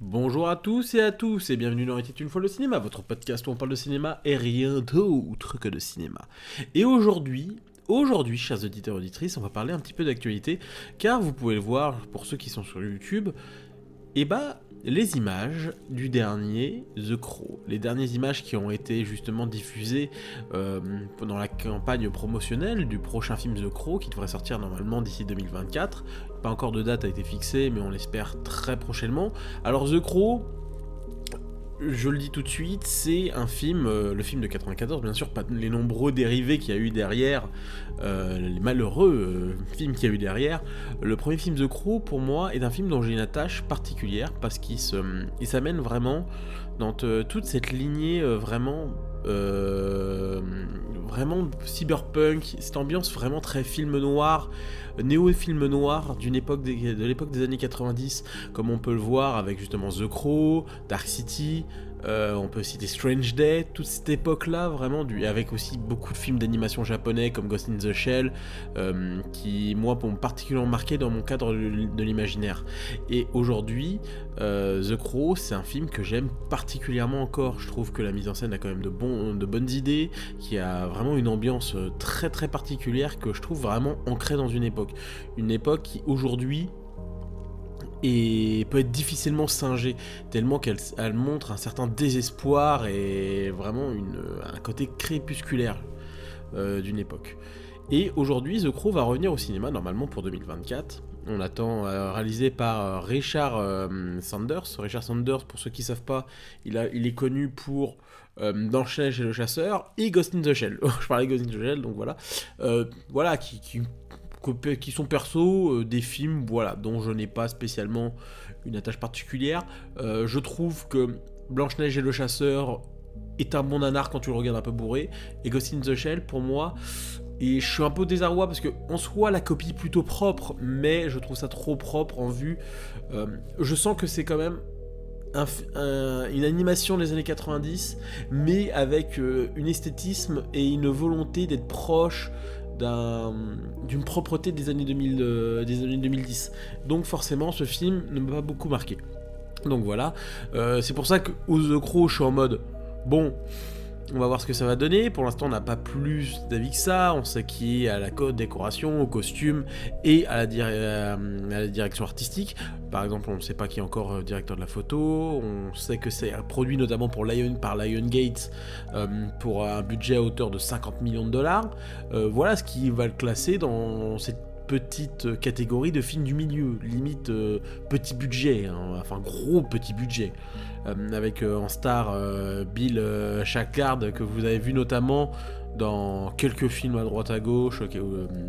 Bonjour à tous et bienvenue dans Était une fois le cinéma, votre podcast où on parle de cinéma et rien d'autre que de cinéma. Et aujourd'hui, chers auditeurs et auditrices, on va parler un petit peu d'actualité, car vous pouvez le voir pour ceux qui sont sur YouTube, les images du dernier The Crow, les dernières images qui ont été justement diffusées pendant la campagne promotionnelle du prochain film The Crow qui devrait sortir normalement d'ici 2024. Pas encore de date a été fixée, mais on l'espère très prochainement. Alors The Crow, je le dis tout de suite, c'est un film, le film de 94, bien sûr, pas les nombreux dérivés qu'il y a eu derrière, les malheureux films qu'il y a eu derrière. Le premier film The Crow, pour moi, est un film dont j'ai une attache particulière, parce qu'il s'amène vraiment dans toute cette lignée vraiment cyberpunk, cette ambiance vraiment très film noir, néo-film noir de l'époque des années 90, comme on peut le voir avec justement The Crow, Dark City, on peut citer Strange Day, toute cette époque-là, vraiment, avec aussi beaucoup de films d'animation japonais comme Ghost in the Shell, qui, moi, m'ont particulièrement marqué dans mon cadre de l'imaginaire. Et aujourd'hui, The Crow, c'est un film que j'aime particulièrement encore. Je trouve que la mise en scène a quand même de bonnes idées, qui a vraiment une ambiance très très particulière que je trouve vraiment ancrée dans une époque. Une époque qui, aujourd'hui, et peut être difficilement singée, tellement qu'elle montre un certain désespoir et vraiment un côté crépusculaire d'une époque. Et aujourd'hui, The Crow va revenir au cinéma, normalement pour 2024. On attend, réalisé par Richard Sanders. Richard Sanders, pour ceux qui ne savent pas, il est connu pour Blanche-Neige et le Chasseur et Ghost in the Shell. Je parlais de Ghost in the Shell, donc voilà. Qui sont perso des films, voilà, dont je n'ai pas spécialement une attache particulière. Je trouve que Blanche-Neige et le Chasseur est un bon nanar quand tu le regardes un peu bourré, et Ghost in the Shell, pour moi, et je suis un peu au désarroi parce que en soi la copie est plutôt propre, mais je trouve ça trop propre en vue. Je sens que c'est quand même une animation des années 90, mais avec un esthétisme et une volonté d'être proche d'une propreté des années 2010. Donc forcément, ce film ne m'a pas beaucoup marqué. Donc voilà, c'est pour ça que The Crow, je suis en mode, bon, on va voir ce que ça va donner. Pour l'instant, on n'a pas plus d'avis que ça. On sait qui est à la décoration, au costume et à la direction artistique. Par exemple, on ne sait pas qui est encore directeur de la photo. On sait que c'est un produit notamment par Lionsgate pour un budget à hauteur de 50 millions de dollars. Voilà ce qui va le classer dans cette petite catégorie de films du milieu, limite petit budget, hein, enfin gros petit budget, avec en star Bill Skarsgård, que vous avez vu notamment dans quelques films à droite à gauche,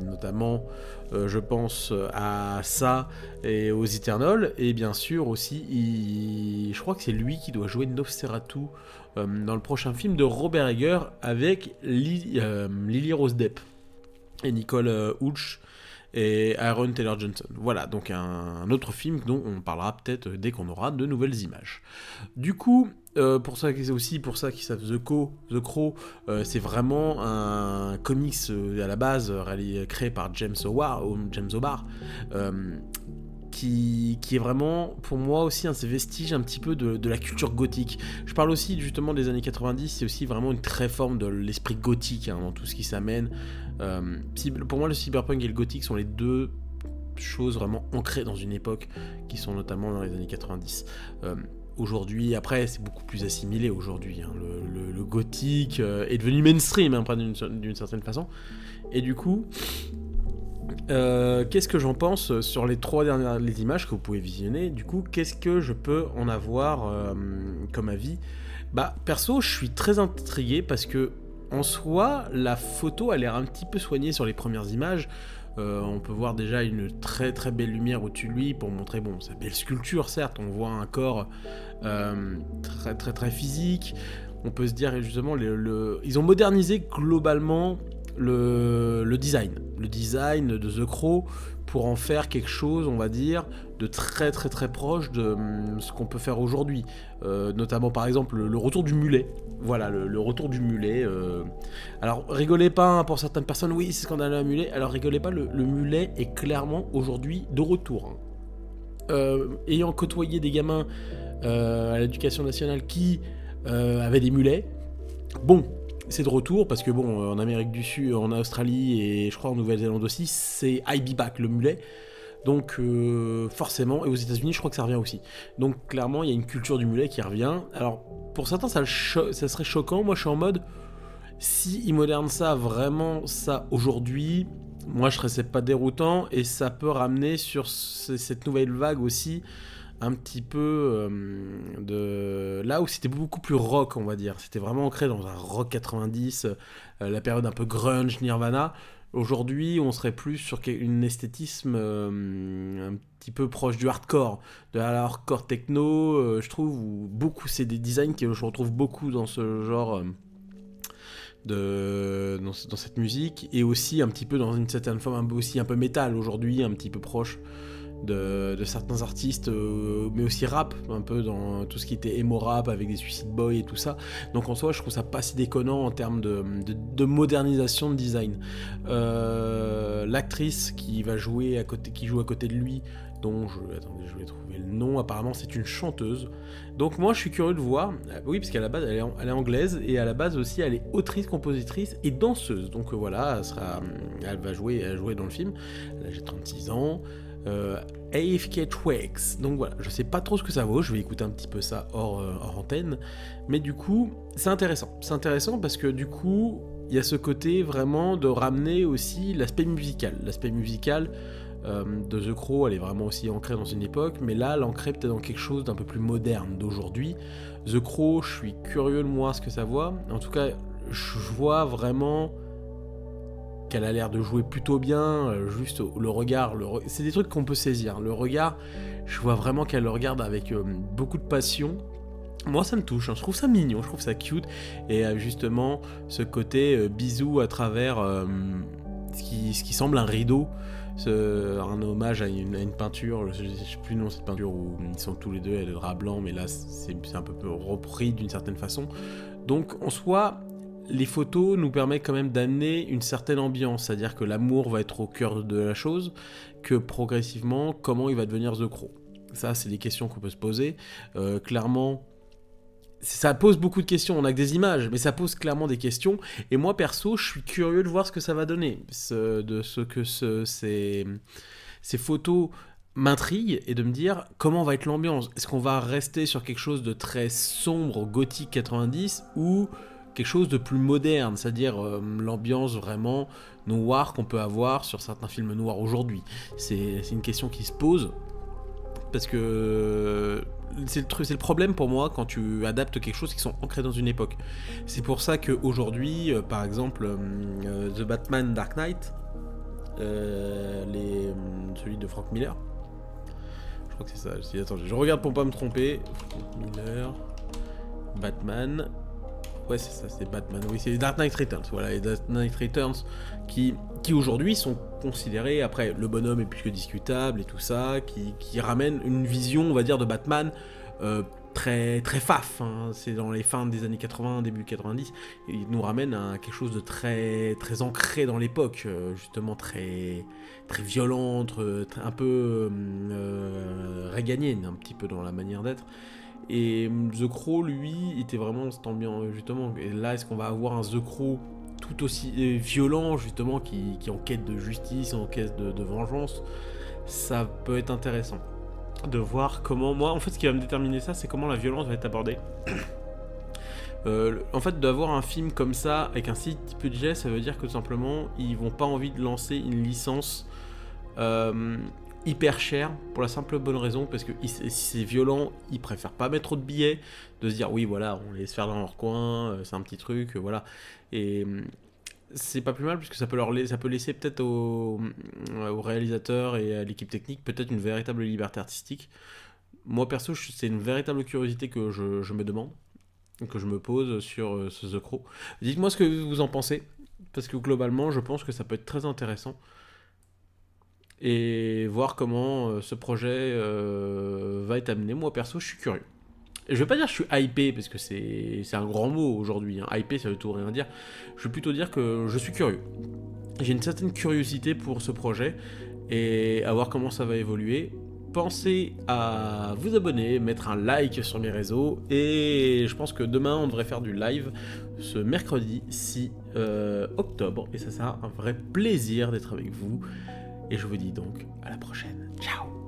notamment je pense à ça et aux Eternals, et bien sûr aussi je crois que c'est lui qui doit jouer Nosferatu dans le prochain film de Robert Eggers avec Lily Rose Depp et Nicole Houch et Aaron Taylor Johnson. Voilà, donc un autre film dont on parlera peut-être dès qu'on aura de nouvelles images. Du coup, pour ça qu'ils savent The Crow, c'est vraiment un comics à la base créé par James O'Barr, qui est vraiment, pour moi aussi, un de ces vestiges un petit peu de la culture gothique. Je parle aussi justement des années 90, c'est aussi vraiment une très forme de l'esprit gothique, hein, dans tout ce qui s'amène. Pour moi, le cyberpunk et le gothique sont les deux choses vraiment ancrées dans une époque, qui sont notamment dans les années 90. Aujourd'hui, après, c'est beaucoup plus assimilé aujourd'hui, hein. Le gothique est devenu mainstream, hein, d'une certaine façon. Et du coup, qu'est-ce que j'en pense sur les trois dernières images que vous pouvez visionner? Du coup, qu'est-ce que je peux en avoir comme avis? Perso, je suis très intrigué parce que en soi, la photo a l'air un petit peu soignée sur les premières images. On peut voir déjà une très très belle lumière au-dessus de lui pour montrer, sa belle sculpture, certes. On voit un corps très très très physique. On peut se dire justement, ils ont modernisé globalement le design de The Crow pour en faire quelque chose, on va dire, de très très très proche de ce qu'on peut faire aujourd'hui. Notamment par exemple le retour du mulet. Voilà, le retour du mulet. Alors rigolez pas, hein, pour certaines personnes, oui c'est scandaleux un mulet. Alors rigolez pas, le mulet est clairement aujourd'hui de retour, hein. Ayant côtoyé des gamins à l'éducation nationale qui avait des mulets. Bon, c'est de retour parce que bon, en Amérique du Sud, en Australie et je crois en Nouvelle-Zélande aussi, c'est I Be Back le mulet. Donc forcément, et aux États-Unis, je crois que ça revient aussi. Donc clairement, il y a une culture du mulet qui revient. Alors pour certains, ça serait choquant. Moi, je suis en mode, si ils modernent ça vraiment ça aujourd'hui, moi je serais pas déroutant et ça peut ramener sur cette nouvelle vague aussi un petit peu de là où c'était beaucoup plus rock, on va dire. C'était vraiment ancré dans un rock 90, la période un peu grunge, Nirvana. Aujourd'hui, on serait plus sur un esthétisme un petit peu proche du hardcore, de la hardcore techno, je trouve, où beaucoup, c'est des designs que je retrouve beaucoup dans ce genre dans cette musique, et aussi un petit peu dans une certaine forme aussi un peu métal aujourd'hui, un petit peu proche de certains artistes, mais aussi rap, un peu dans tout ce qui était emo rap avec des Suicide Boys et tout ça. Donc en soi, je trouve ça pas si déconnant en termes de modernisation de design. L'actrice qui joue à côté de lui, attendez, je vais trouver le nom. Apparemment, c'est une chanteuse. Donc moi, je suis curieux de voir. Oui, parce qu'à la base, elle est anglaise et à la base aussi, elle est autrice, compositrice et danseuse. Donc voilà, elle va jouer dans le film. Là, j'ai 36 ans. AFK Twigs. Donc voilà, je sais pas trop ce que ça vaut, je vais écouter un petit peu ça hors antenne, mais du coup, c'est intéressant. C'est intéressant parce que du coup, il y a ce côté vraiment de ramener aussi l'aspect musical. L'aspect musical de The Crow, elle est vraiment aussi ancrée dans une époque, mais là, l'ancrer peut-être dans quelque chose d'un peu plus moderne d'aujourd'hui. The Crow, je suis curieux de voir ce que ça voit. En tout cas, je vois vraiment qu'elle a l'air de jouer plutôt bien, juste le regard, c'est des trucs qu'on peut saisir. Le regard, je vois vraiment qu'elle le regarde avec beaucoup de passion. Moi, ça me touche, hein. Je trouve ça mignon, je trouve ça cute, et justement, ce côté bisou à travers ce qui semble un rideau, un hommage à une peinture, je sais plus le nom de cette peinture, où ils sont tous les deux, elle est de drap blanc, mais là, c'est un peu repris d'une certaine façon. Donc, en soi, les photos nous permettent quand même d'amener une certaine ambiance, c'est-à-dire que l'amour va être au cœur de la chose, que progressivement, comment il va devenir The Crow. Ça, c'est des questions qu'on peut se poser. Clairement, ça pose beaucoup de questions, on a que des images, mais ça pose clairement des questions, et moi, perso, je suis curieux de voir ce que ça va donner, ces photos m'intrigue et de me dire comment va être l'ambiance. Est-ce qu'on va rester sur quelque chose de très sombre, gothique 90, ou quelque chose de plus moderne, c'est-à-dire l'ambiance vraiment noire qu'on peut avoir sur certains films noirs aujourd'hui. C'est une question qui se pose, parce que c'est le problème pour moi quand tu adaptes quelque chose qui sont ancrés dans une époque. C'est pour ça qu'aujourd'hui, par exemple, The Batman Dark Knight, celui de Frank Miller, je crois que c'est ça, attends, je regarde pour pas me tromper. Frank Miller, Batman... Ouais, c'est ça, c'est Batman. Oui, c'est les Dark Knight Returns. Voilà, les Dark Knight Returns qui aujourd'hui sont considérés, après, le bonhomme est plus que discutable et tout ça, qui ramènent une vision, on va dire, de Batman très, très faf. Hein. C'est dans les fins des années 80, début 90. Et il nous ramène à quelque chose de très, très ancré dans l'époque, justement très violente, un peu réganienne, un petit peu dans la manière d'être. Et The Crow, lui, était vraiment cette ambiance, justement. Et là, est-ce qu'on va avoir un The Crow tout aussi violent, justement, qui est en quête de justice, en quête de vengeance? Ça peut être intéressant de voir comment... Moi, en fait, ce qui va me déterminer ça, c'est comment la violence va être abordée. En fait, d'avoir un film comme ça, avec un si petit budget, ça veut dire que tout simplement, ils vont pas envie de lancer une licence... hyper cher, pour la simple bonne raison, parce que si c'est violent, ils préfèrent pas mettre trop de billets, de se dire oui voilà, on les laisse faire dans leur coin, c'est un petit truc, voilà. Et c'est pas plus mal, puisque ça peut laisser peut-être aux réalisateurs et à l'équipe technique peut-être une véritable liberté artistique. Moi perso, c'est une véritable curiosité que je me demande, que je me pose sur ce The Crow. Dites-moi ce que vous en pensez, parce que globalement, je pense que ça peut être très intéressant. Et voir comment ce projet va être amené. Moi perso, je suis curieux. Et je vais pas dire que je suis hypé, parce que c'est un grand mot aujourd'hui, hein. Hypé, ça veut tout rien dire. Je vais plutôt dire que je suis curieux. J'ai une certaine curiosité pour ce projet, et à voir comment ça va évoluer. pensez à vous abonner, mettre un like sur mes réseaux, et je pense que demain on devrait faire du live ce mercredi 6 octobre, et ça sera un vrai plaisir d'être avec vous, et je vous dis donc à la prochaine. Ciao.